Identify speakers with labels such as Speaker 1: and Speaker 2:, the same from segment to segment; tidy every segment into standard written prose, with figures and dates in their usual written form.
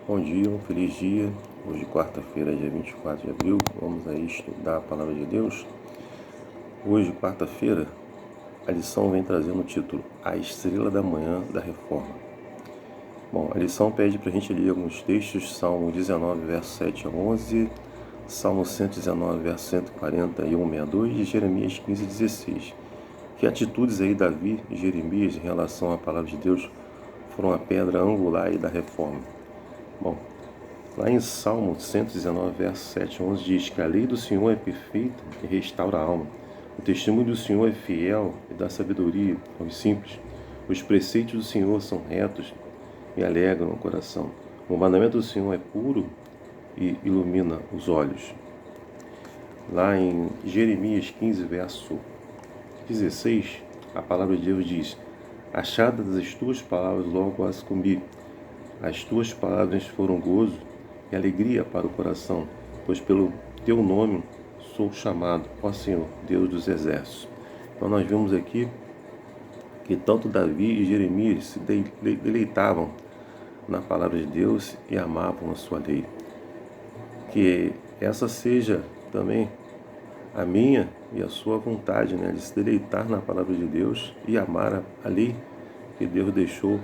Speaker 1: Bom dia, um feliz dia. Hoje, quarta-feira, dia 24 de abril, vamos aí estudar a Palavra de Deus. Hoje, quarta-feira, a lição vem trazendo o título A Estrela da Manhã da Reforma. Bom, a lição pede para a gente ler alguns textos, Salmo 19, verso 7 a 11, Salmo 119, verso 141, 62 e Jeremias 15, 16. Que atitudes aí Davi e Jeremias em relação à Palavra de Deus foram a pedra angular aí da reforma. Bom, lá em Salmo 119, verso 7 a 11 diz que a lei do Senhor é perfeita e restaura a alma. O testemunho do Senhor é fiel e dá sabedoria aos simples. Os preceitos do Senhor são retos e alegram o coração. O mandamento do Senhor é puro e ilumina os olhos. Lá em Jeremias 15, verso 16, a palavra de Deus diz: Achadas as tuas palavras, logo as comi. As tuas palavras foram gozo e alegria para o coração, pois pelo teu nome sou chamado, ó Senhor, Deus dos exércitos. Então nós vemos aqui que tanto Davi e Jeremias se deleitavam na palavra de Deus e amavam a sua lei. Que essa seja também a minha e a sua vontade, de se deleitar na palavra de Deus e amar a lei que Deus deixou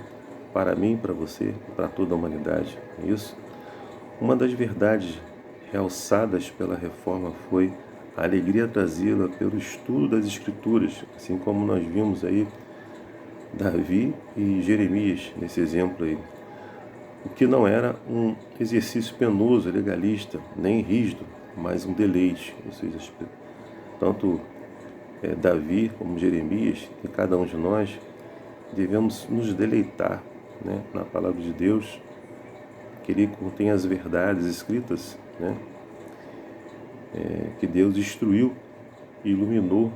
Speaker 1: para mim, para você e para toda a humanidade. É isso? Uma das verdades realçadas pela reforma foi a alegria trazida pelo estudo das Escrituras, assim como nós vimos aí Davi e Jeremias nesse exemplo aí. O que não era um exercício penoso, legalista, nem rígido, mas um deleite. Ou seja, tanto Davi como Jeremias e cada um de nós devemos nos deleitar na palavra de Deus, que ele contém as verdades escritas, que Deus instruiu e iluminou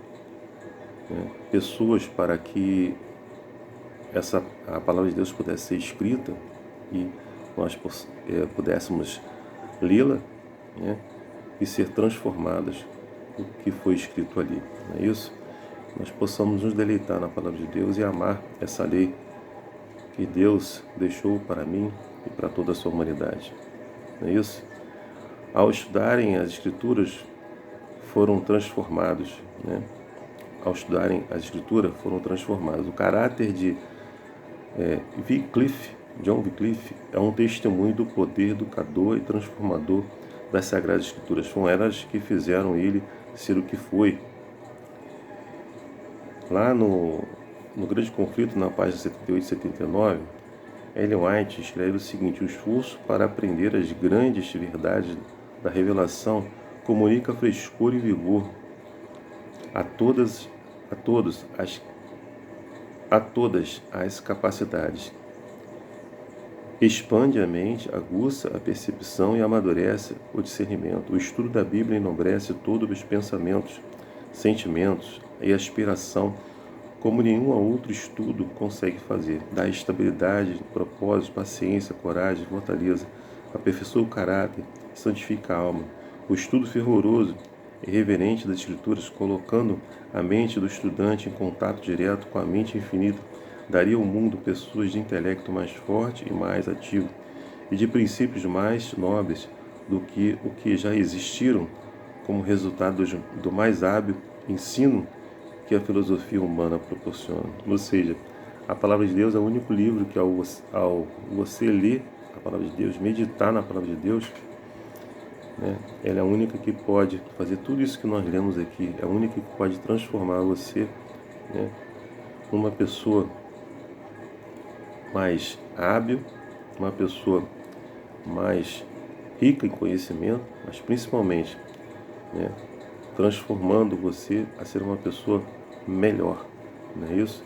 Speaker 1: pessoas para que a palavra de Deus pudesse ser escrita e nós pudéssemos lê-la e ser transformadas do que foi escrito ali. Não é isso? Nós possamos nos deleitar na palavra de Deus e amar essa lei que Deus deixou para mim e para toda a sua humanidade. Não é isso? Ao estudarem as Escrituras, foram transformados. Ao estudarem as Escrituras, foram transformados. O caráter de John Wycliffe, é um testemunho do poder educador e transformador das Sagradas Escrituras. Foram elas que fizeram ele ser o que foi. Lá no Grande Conflito, na página 78 e 79, Ellen White escreve o seguinte: o esforço para aprender as grandes verdades da revelação comunica frescor e vigor a todas as capacidades. Expande a mente, aguça a percepção e amadurece o discernimento. O estudo da Bíblia enobrece todos os pensamentos, sentimentos e aspiração, como nenhum outro estudo consegue fazer. Dá estabilidade, propósito, paciência, coragem, fortaleza, aperfeiçoa o caráter, santifica a alma. O estudo fervoroso e reverente das Escrituras, colocando a mente do estudante em contato direto com a mente infinita, daria ao mundo pessoas de intelecto mais forte e mais ativo, e de princípios mais nobres do que o que já existiram, como resultado do mais hábil ensino que a filosofia humana proporciona. Ou seja, a palavra de Deus é o único livro que ao você ler a palavra de Deus, meditar na palavra de Deus, ela é a única que pode fazer tudo isso que nós lemos aqui, é a única que pode transformar você numa pessoa mais hábil, uma pessoa mais rica em conhecimento, mas principalmente transformando você a ser uma pessoa melhor. Não é isso?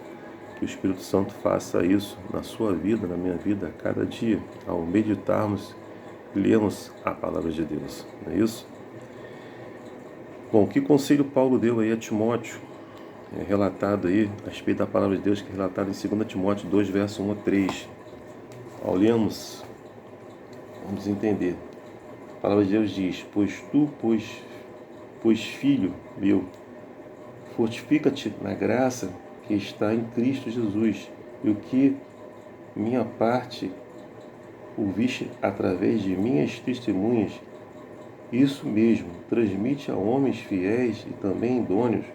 Speaker 1: Que o Espírito Santo faça isso na sua vida, na minha vida, a cada dia, ao meditarmos e lermos a palavra de Deus. Não é isso? Bom, que conselho Paulo deu aí a Timóteo, relatado aí a respeito da palavra de Deus, que é relatado em 2 Timóteo 2, verso 1 a 3. Ao lermos, vamos entender. A palavra de Deus diz: Pois filho meu, fortifica-te na graça que está em Cristo Jesus, e o que minha parte ouviste através de minhas testemunhas, isso mesmo transmite a homens fiéis e também idôneos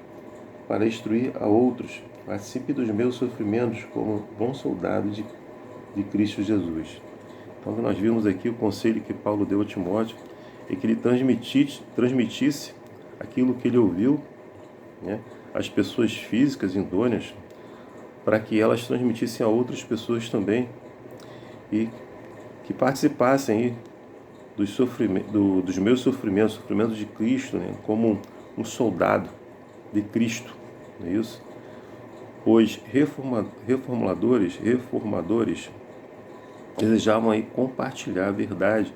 Speaker 1: para instruir a outros. Participe dos meus sofrimentos como bom soldado de Cristo Jesus. Então, nós vimos aqui o conselho que Paulo deu a Timóteo, é que ele transmitisse aquilo que ele ouviu, né, às pessoas físicas idôneas, para que elas transmitissem a outras pessoas também, e que participassem aí dos meus sofrimentos de Cristo, né, como um soldado de Cristo, não é isso? Os reformadores desejavam aí compartilhar a verdade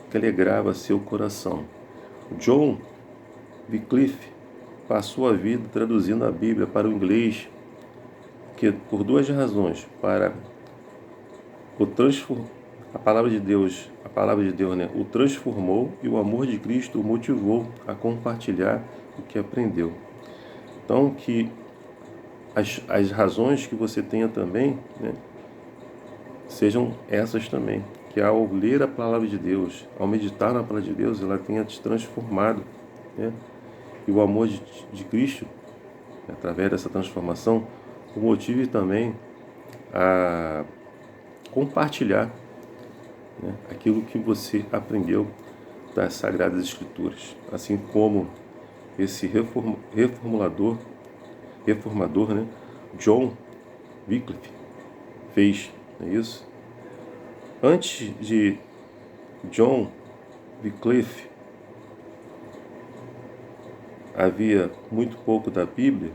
Speaker 1: que alegrava seu coração. John Wycliffe passou a vida traduzindo a Bíblia para o inglês, que por duas razões: para a palavra de Deus, né, o transformou, e o amor de Cristo o motivou a compartilhar o que aprendeu. Então, que as razões que você tenha também, né, sejam essas também, que ao ler a palavra de Deus, ao meditar na palavra de Deus, ela tenha te transformado, né, e o amor de Cristo, através dessa transformação, o motive também a compartilhar, né, aquilo que você aprendeu das Sagradas Escrituras, assim como esse reformador, né, John Wycliffe fez, não é isso? Antes de John Wycliffe, havia muito pouco da Bíblia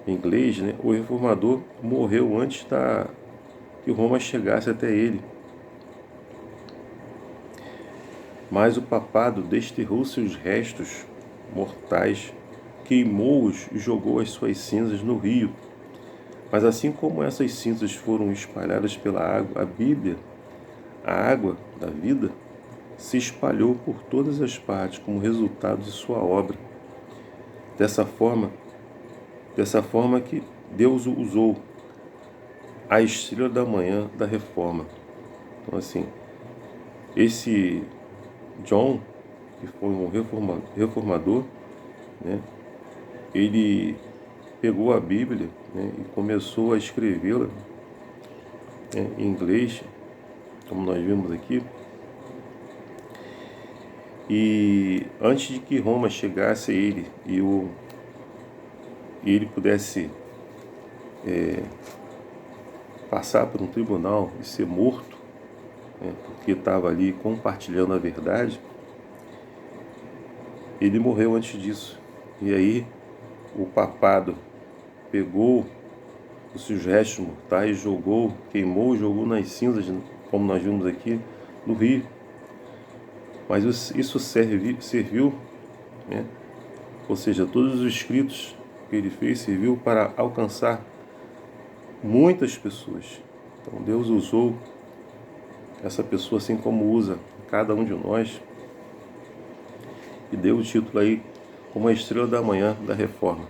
Speaker 1: em inglês, né? O reformador morreu antes que Roma chegasse até ele. Mas o papado desterrou seus restos mortais, queimou-os e jogou as suas cinzas no rio. Mas assim como essas cinzas foram espalhadas pela água, a Bíblia, a água da vida, se espalhou por todas as partes como resultado de sua obra. Dessa forma que Deus usou a estrela da manhã da reforma. Então, assim, esse John, que foi um reformador, né, ele pegou a Bíblia, né, e começou a escrevê-la, né, em inglês, como nós vimos aqui. E antes de que Roma chegasse a ele e ele pudesse passar por um tribunal e ser morto, né, porque estava ali compartilhando a verdade, ele morreu antes disso. E aí o papado pegou os seus restos mortais, queimou, jogou nas cinzas, como nós vimos aqui, no rio. Mas isso serviu, né? Ou seja, todos os escritos que ele fez serviu para alcançar muitas pessoas. Então Deus usou essa pessoa assim como usa cada um de nós, e deu o título aí como a estrela da manhã da reforma.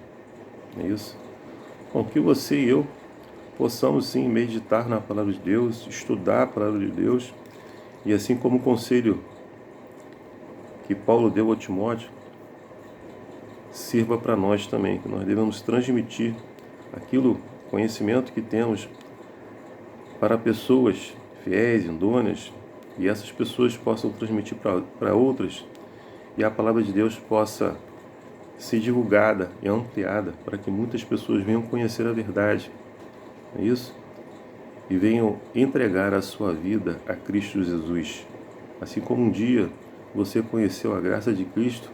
Speaker 1: É isso? Bom, que você e eu possamos sim meditar na palavra de Deus, estudar a palavra de Deus, e assim como o conselho que Paulo deu a Timóteo, sirva para nós também, que nós devemos transmitir conhecimento que temos para pessoas fiéis, idôneas, e essas pessoas possam transmitir para outras, e a palavra de Deus possa ser divulgada e ampliada para que muitas pessoas venham conhecer a verdade, não é isso? E venham entregar a sua vida a Cristo Jesus. Assim como um dia você conheceu a graça de Cristo,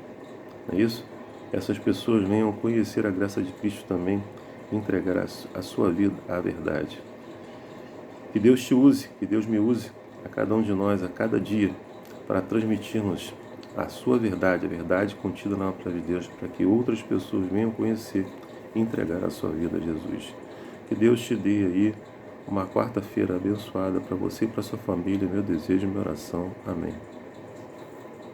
Speaker 1: não é isso? Essas pessoas venham conhecer a graça de Cristo também, entregar a sua vida à verdade. Que Deus te use, que Deus me use, a cada um de nós, a cada dia, para transmitirmos a sua verdade, a verdade contida na palavra de Deus, para que outras pessoas venham conhecer e entregar a sua vida a Jesus. Que Deus te dê aí uma quarta-feira abençoada para você e para sua família, meu desejo e minha oração. Amém.